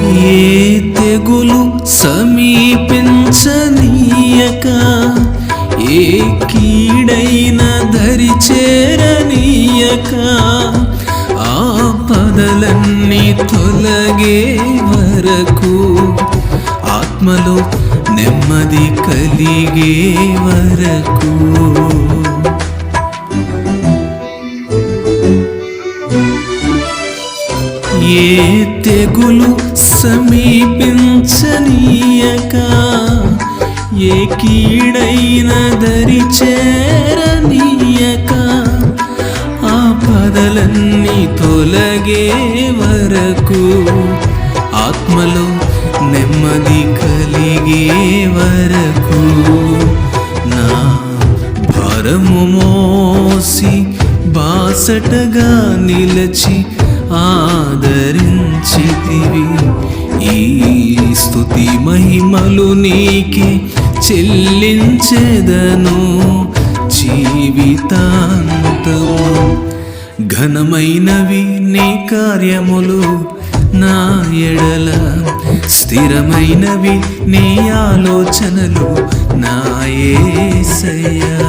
ఏ తెగులు సమీపించనీయక, ఏ కీడైన దరి చేరనీయక, ఆపదలన్నీ తొలగే వరకు, ఆత్మలో నెమ్మది కలిగే వరకు. ఏ తెగులు సమీపించనీయక, ఏ కీడైన దరి చేరనీయక, ఆపదలన్నీ తొలగే వరకు, ఆత్మలో నెమ్మది కలిగే వరకు. నా భారము మోసి బాసటగా నిలచి ఆదరించితివి. ఈ స్తుతి మహిమలు నీకే చెల్లించెదను జీవితాంతము. ఘనమైనవి నీ కార్యములు నా ఎడల, స్థిరమైనవి నీ ఆలోచనలు నా యేసయ్యా.